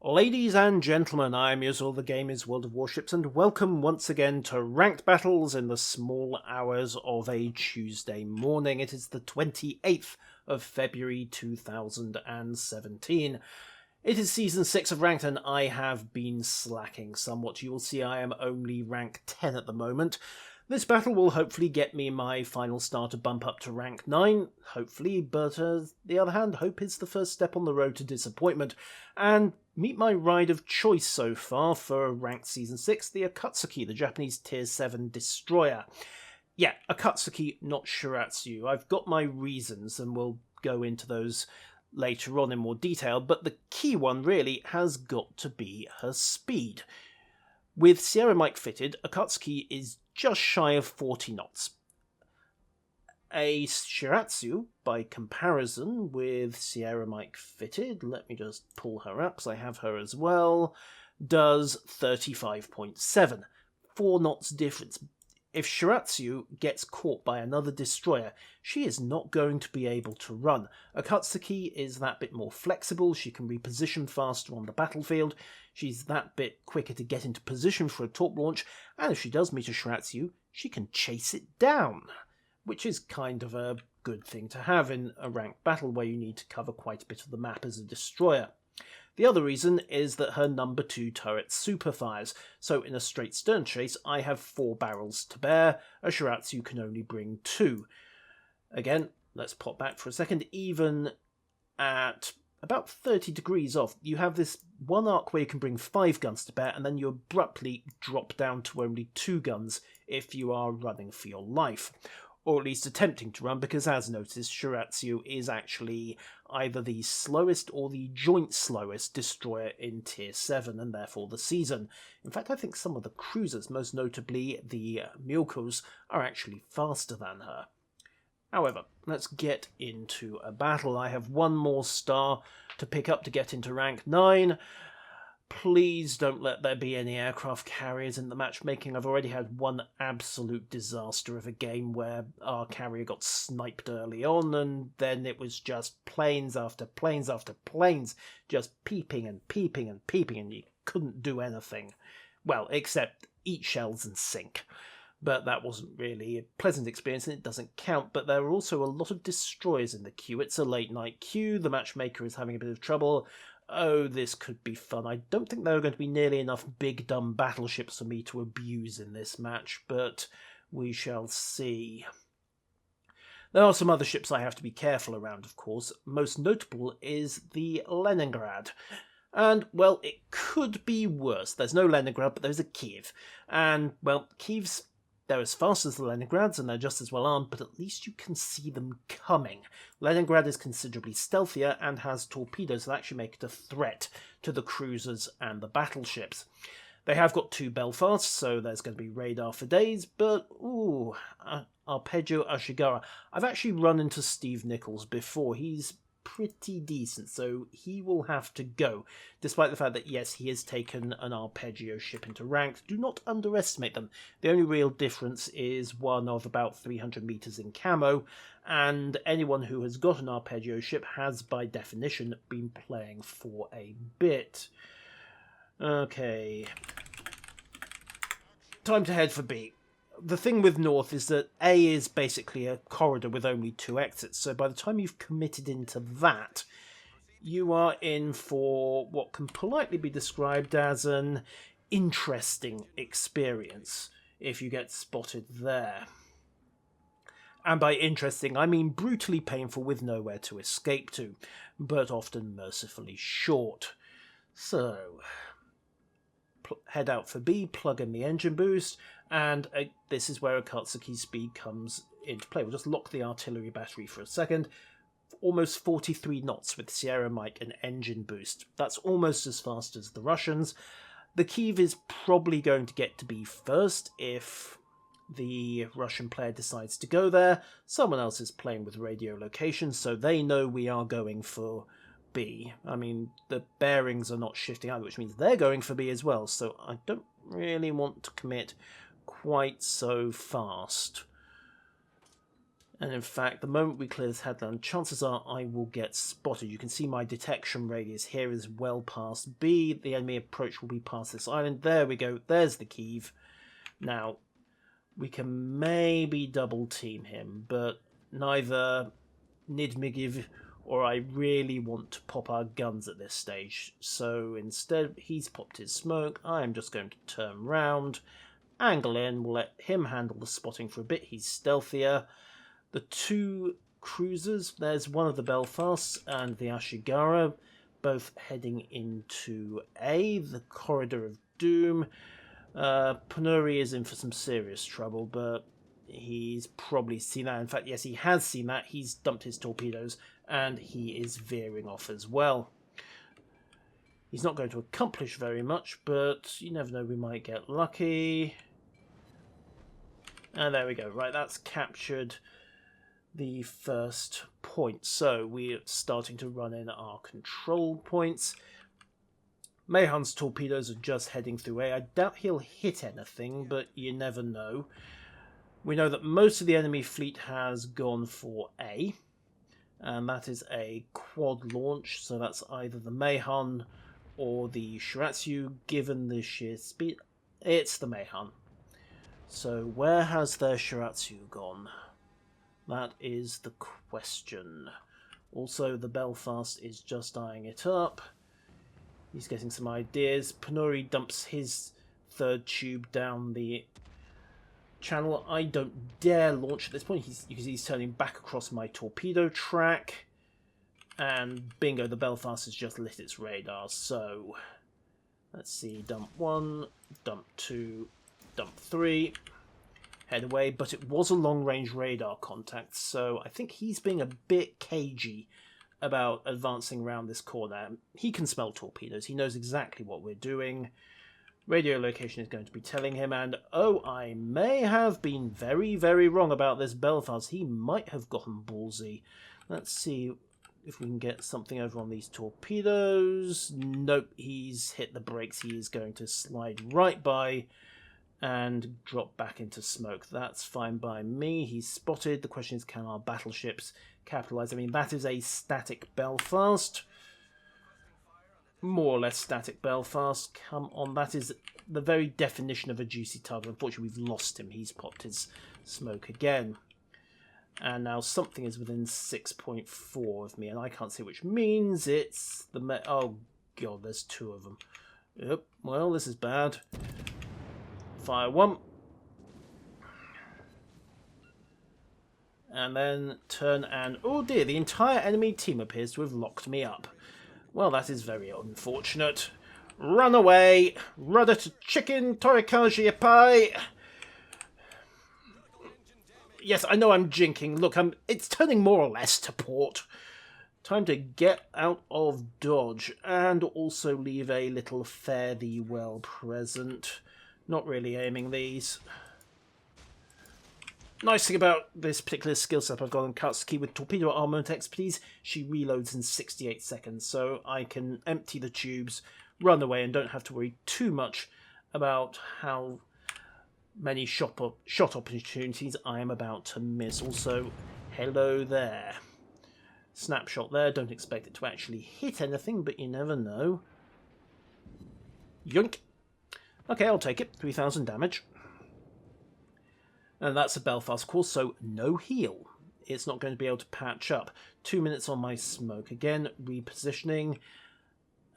Ladies and gentlemen, I am Yuzul, the game is World of Warships, and welcome once again to Ranked Battles in the small hours of a Tuesday morning. It is the 28th of February 2017. It is Season 6 of Ranked, and I have been slacking somewhat. You will see I am only rank 10 at the moment. This battle will hopefully get me my final star to bump up to rank 9, hopefully, but on the other hand, hope is the first step on the road to disappointment. And meet my ride of choice so far for ranked Season 6, the Akatsuki, the Japanese Tier 7 destroyer. Yeah, Akatsuki, not Shiratsu. I've got my reasons, and we'll go into those later on in more detail, but the key one really has got to be her speed. With Sierra Mike fitted, Akatsuki is just shy of 40 knots. A Shiratsu, by comparison with Sierra Mike fitted, let me just pull her up because I have her as well, does 35.7. 4 knots difference. If Shiratsu gets caught by another destroyer, she is not going to be able to run. Akatsuki is that bit more flexible, she can reposition faster on the battlefield, she's that bit quicker to get into position for a torp launch, and if she does meet a Shiratsu, she can chase it down, which is kind of a good thing to have in a ranked battle where you need to cover quite a bit of the map as a destroyer. The other reason is that her number 2 turret super fires, so in a straight stern chase I have 4 barrels to bear, a Shiratsu can only bring 2. Again, let's pop back for a second, even at about 30 degrees off, you have this one arc where you can bring 5 guns to bear, and then you abruptly drop down to only 2 guns if you are running for your life. Or at least attempting to run, because as noticed, Shiratsu is actually either the slowest or the joint slowest destroyer in Tier 7, and therefore the season. In fact, I think some of the cruisers, most notably the Myokos, are actually faster than her. However, let's get into a battle. I have one more star to pick up to get into rank 9. Please don't let there be any aircraft carriers in the matchmaking. I've already had one absolute disaster of a game where our carrier got sniped early on, and then it was just planes after planes after planes, just peeping and peeping and peeping, and you couldn't do anything. Well, except eat shells and sink. But that wasn't really a pleasant experience, and it doesn't count. But there are also a lot of destroyers in the queue. It's a late night queue. The matchmaker is having a bit of trouble. Oh, this could be fun. I don't think there are going to be nearly enough big dumb battleships for me to abuse in this match, but we shall see. There are some other ships I have to be careful around, of course. Most notable is the Leningrad. And, well, it could be worse. There's no Leningrad, but there's a Kiev. And, well, Kiev's... they're as fast as the Leningrads, and they're just as well armed, but at least you can see them coming. Leningrad is considerably stealthier and has torpedoes that actually make it a threat to the cruisers and the battleships. They have got 2 Belfasts, so there's going to be radar for days, but, ooh, Arpeggio Ashigara. I've actually run into Steve Nichols before. He's pretty decent, so he will have to go, despite the fact that, yes, he has taken an Arpeggio ship into ranked. Do not underestimate them. The only real difference is one of about 300 meters in camo, and anyone who has got an Arpeggio ship has, by definition, been playing for a bit. Okay. Time to head for B. The thing with North is that A is basically a corridor with only 2 exits, so by the time you've committed into that, you are in for what can politely be described as an interesting experience if you get spotted there. And by interesting, I mean brutally painful with nowhere to escape to, but often mercifully short. So, head out for B, plug in the engine boost, and this is where Akatsuki's speed comes into play. We'll just lock the artillery battery for a second. Almost 43 knots with Sierra Mike and engine boost. That's almost as fast as the Russians. The Kiev is probably going to get to B first if the Russian player decides to go there. Someone else is playing with radio location, so they know we are going for B. I mean, the bearings are not shifting either, which means they're going for B as well, so I don't really want to commit quite so fast. And in fact, the moment we clear this headland, chances are I will get spotted. You can see my detection radius here is well past B. The enemy approach will be past this island. There we go. There's the Kiev. Now, we can maybe double team him, but neither Nidmigiv or I really want to pop our guns at this stage. So instead, he's popped his smoke. I am just going to turn round, angle in. We'll let him handle the spotting for a bit. He's stealthier. The two cruisers, there's one of the Belfasts and the Ashigara, both heading into A, the Corridor of Doom. Panuri is in for some serious trouble, but he's probably seen that. In fact, yes, he has seen that. He's dumped his torpedoes, and he is veering off as well. He's not going to accomplish very much, but you never know, we might get lucky. And there we go. Right, that's captured the first point. So we're starting to run in our control points. Mayhan's torpedoes are just heading through A. I doubt he'll hit anything, but you never know. We know that most of the enemy fleet has gone for A, and that is a quad launch, so that's either the Mayhan or the Shiratsu. Given the sheer speed, it's the Mayhan. So where has their Shiratsu gone? That is the question. Also, the Belfast is just eyeing it up. He's getting some ideas. Panuri dumps his third tube down the channel. I don't dare launch at this point. He's turning back across my torpedo track. And bingo, the Belfast has just lit its radar. So, let's see. Dump 1, dump 2, dump 3. Head away, but it was a long-range radar contact, so I think he's being a bit cagey about advancing around this corner. He can smell torpedoes. He knows exactly what we're doing. Radio location is going to be telling him, and oh, I may have been very, very wrong about this Belfast. He might have gotten ballsy. Let's see if we can get something over on these torpedoes. Nope, he's hit the brakes. He is going to slide right by and drop back into smoke. That's fine by me. He's spotted. The question is, can our battleships capitalize? I mean, that is a static Belfast. More or less static Belfast. Come on, that is the very definition of a juicy target. Unfortunately, we've lost him. He's popped his smoke again. And now something is within 6.4 of me, and I can't see, which means it's the... Oh, God, there's two of them. Yep, well, this is bad. Fire one. And then turn and... Oh dear, the entire enemy team appears to have locked me up. Well, that is very unfortunate. Run away! Rudder to chicken, torikaji pie! Yes, I know I'm jinking. Look, it's turning more or less to port. Time to get out of dodge and also leave a little fare thee well present. Not really aiming these. Nice thing about this particular skill set I've got on Katsuki with torpedo armament expertise, she reloads in 68 seconds, so I can empty the tubes, run away, and don't have to worry too much about how many shot opportunities I am about to miss. Also, hello there. Snapshot there, don't expect it to actually hit anything, but you never know. Yoink. Okay, I'll take it. 3,000 damage. And that's a Belfast course, so no heal. It's not going to be able to patch up. 2 minutes on my smoke. Again, repositioning.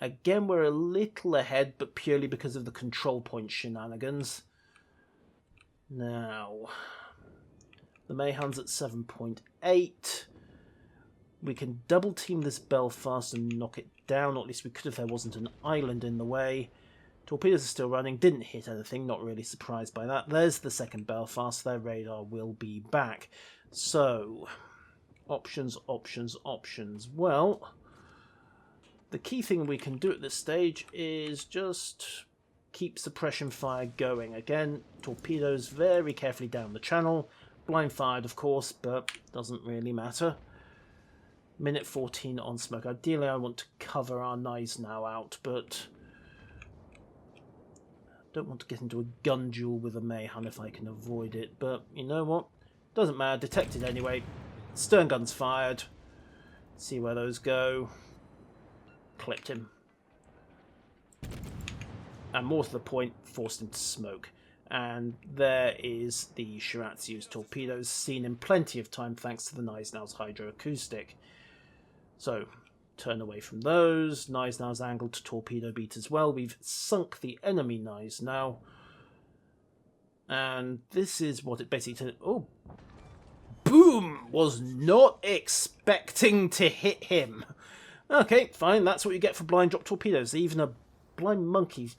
Again, we're a little ahead, but purely because of the control point shenanigans. Now, the Mayhan's at 7.8. We can double team this Belfast and knock it down, or at least we could if there wasn't an island in the way. Torpedoes are still running, didn't hit anything, not really surprised by that. There's the second Belfast, their radar will be back. So, options, options, options. Well, the key thing we can do at this stage is just keep suppression fire going. Again, torpedoes very carefully down the channel. Blind fired, of course, but doesn't really matter. Minute 14 on smoke. Ideally, I want to cover our Gneisenau out, but don't want to get into a gun duel with a Mayhan if I can avoid it. But you know what? Doesn't matter, detected anyway. Stern guns fired. See where those go. Clipped him. And more to the point, forced him to smoke. And there is the Shiratsu's torpedoes, seen in plenty of time thanks to the Gneisenau's hydroacoustic. So, turn away from those. Gneisenau's angled to torpedo beat as well. We've sunk the enemy Gneisenau. And this is what it basically... Oh! Boom! Was not expecting to hit him. Okay, fine. That's what you get for blind drop torpedoes. Even a blind monkey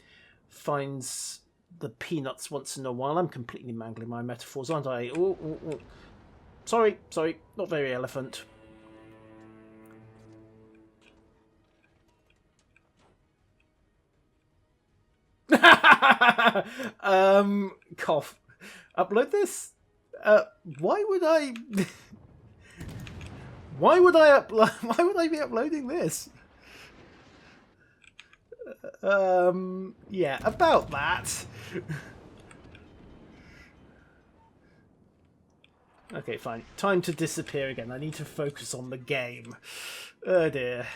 finds the peanuts once in a while. I'm completely mangling my metaphors, aren't I? Ooh, ooh, ooh. Sorry. Not very elephant. Cough. Upload this? Why would I... Why would I be uploading this? Yeah, about that. Okay, fine. Time to disappear again. I need to focus on the game. Oh dear.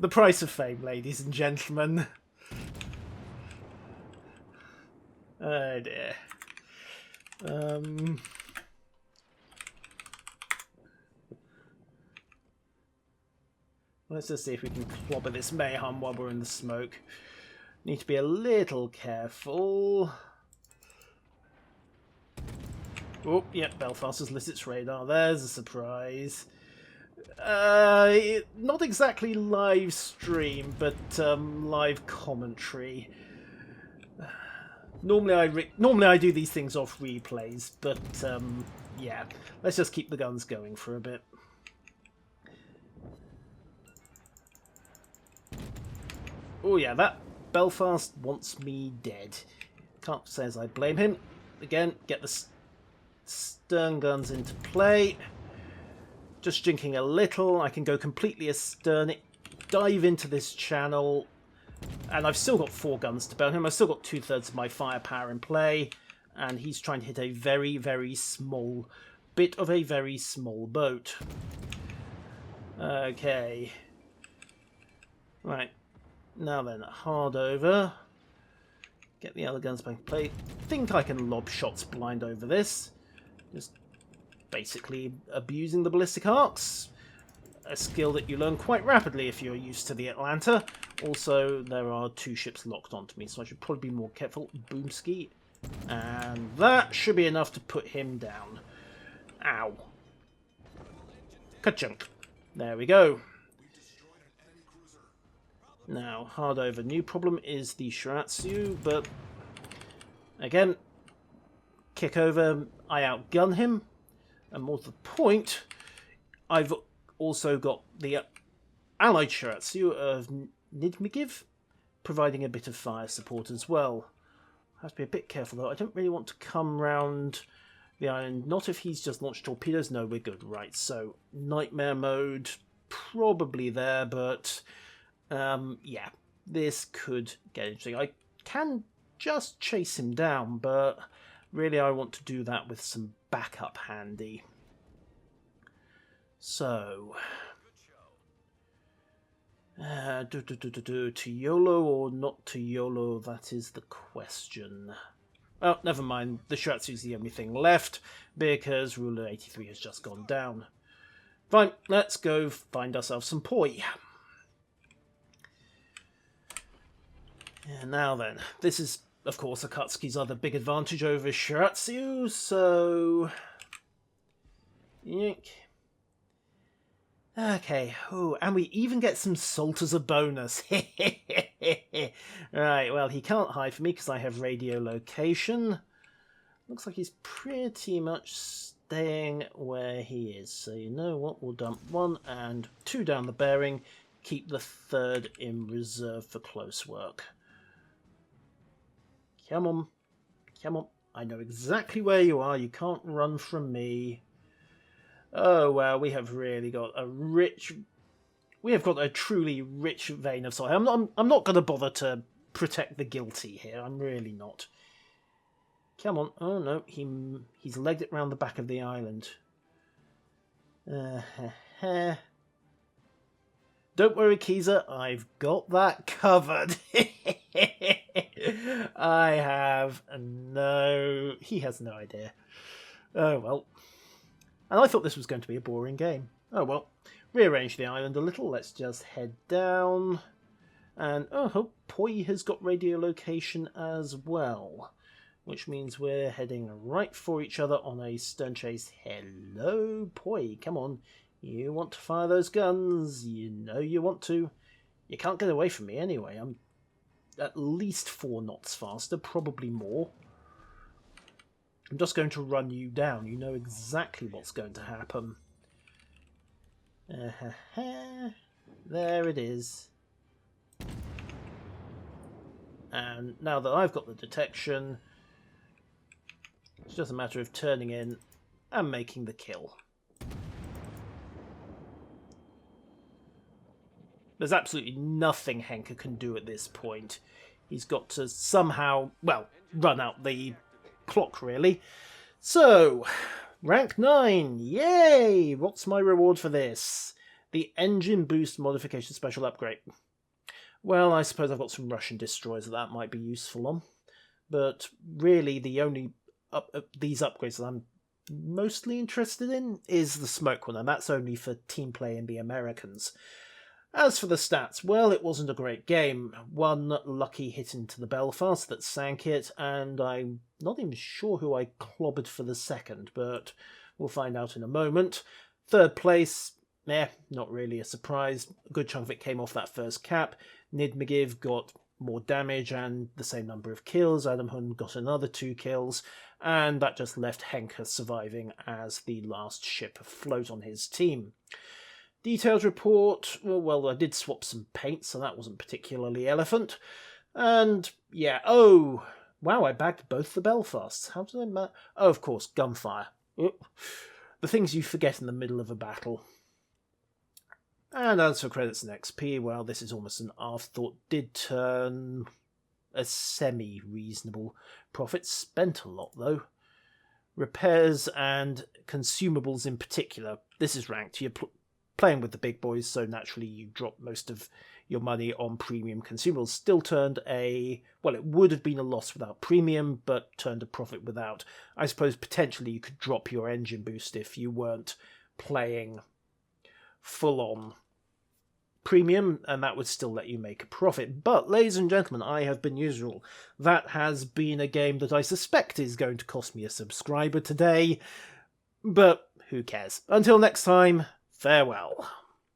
The price of fame, ladies and gentlemen. Oh dear. Let's just see if we can clobber this mayhem while we're in the smoke. Need to be a little careful. Oh, yep, Belfast has lit its radar. There's a surprise. Not exactly live stream, but live commentary. Normally I do these things off replays, but yeah, let's just keep the guns going for a bit. Oh yeah, that Belfast wants me dead. Can't say as I blame him. Again, get the stern guns into play. Just drinking a little. I can go completely astern, dive into this channel, and I've still got 4 guns to burn him. I've still got 2/3 of my firepower in play, and he's trying to hit a very, very small bit of a very small boat. Okay. Right. Now then, hard over. Get the other guns back in play. Think I can lob shots blind over this. Just basically abusing the ballistic arcs. A skill that you learn quite rapidly if you're used to the Atlanta. Also, there are 2 ships locked onto me, so I should probably be more careful. Boomski. And that should be enough to put him down. Ow. Ka-chunk. There we go. Now, hard over. New problem is the Shiratsu, but again, kick over, I outgun him, and more to the point, I've also got the allied Shiratsu of Nidmigiv, providing a bit of fire support as well. I have to be a bit careful though, I don't really want to come round the island, not if he's just launched torpedoes, no, we're good, right, so nightmare mode, probably there, but... yeah, this could get interesting. I can just chase him down, but really I want to do that with some backup handy. So, to YOLO or not to YOLO, that is the question. Oh, never mind, the Shiratsu's the only thing left, because Ruler 83 has just gone down. Fine, let's go find ourselves some poi. Yeah, now then, this is, of course, Akatsuki's other big advantage over Shiratsu, so... Yank. Okay, ooh, and we even get some salt as a bonus. Right, well, he can't hide from me because I have radio location. Looks like he's pretty much staying where he is. So you know what, we'll dump 1 and 2 down the bearing, keep the 3rd in reserve for close work. Come on. Come on. I know exactly where you are. You can't run from me. Oh, well, we have really got a rich... We have got a truly rich vein of soil. I'm not going to bother to protect the guilty here. I'm really not. Come on. Oh, no. He's legged it round the back of the island. Don't worry, Keezer. I've got that covered. I have no... He has no idea. Oh, well. And I thought this was going to be a boring game. Oh, well. Rearrange the island a little. Let's just head down. And, oh, Poi has got radiolocation as well. Which means we're heading right for each other on a stern chase. Hello, Poi. Come on. You want to fire those guns. You know you want to. You can't get away from me anyway. I'm at least 4 knots faster, probably more. I'm just going to run you down. You know exactly what's going to happen. There it is. And now that I've got the detection, it's just a matter of turning in and making the kill. There's absolutely nothing Henker can do at this point. He's got to somehow, well, run out the clock, really. So, rank 9, yay! What's my reward for this? The engine boost modification special upgrade. Well, I suppose I've got some Russian destroyers that might be useful on. But really, the only these upgrades that I'm mostly interested in is the smoke one, and that's only for team play and the Americans. As for the stats, well, it wasn't a great game. One lucky hit into the Belfast that sank it, and I'm not even sure who I clobbered for the second, but we'll find out in a moment. Third place, not really a surprise. A good chunk of it came off that first cap. Nid McGiv got more damage and the same number of kills. Adam Hun got another 2 kills, and that just left Henker surviving as the last ship afloat on his team. Detailed report, well, I did swap some paint, so that wasn't particularly elephant. And, yeah, oh, wow, I bagged both the Belfasts. How did I oh, of course, gunfire. The things you forget in the middle of a battle. And as for credits and XP, well, this is almost an afterthought. Did turn a semi-reasonable profit. Spent a lot, though. Repairs and consumables in particular. This is ranked. You're playing with the big boys, so naturally you drop most of your money on premium consumables. Still turned well, it would have been a loss without premium, but turned a profit without. I suppose potentially you could drop your engine boost if you weren't playing full-on premium, and that would still let you make a profit. But, ladies and gentlemen, I have been usual. That has been a game that I suspect is going to cost me a subscriber today, but who cares? Until next time, farewell.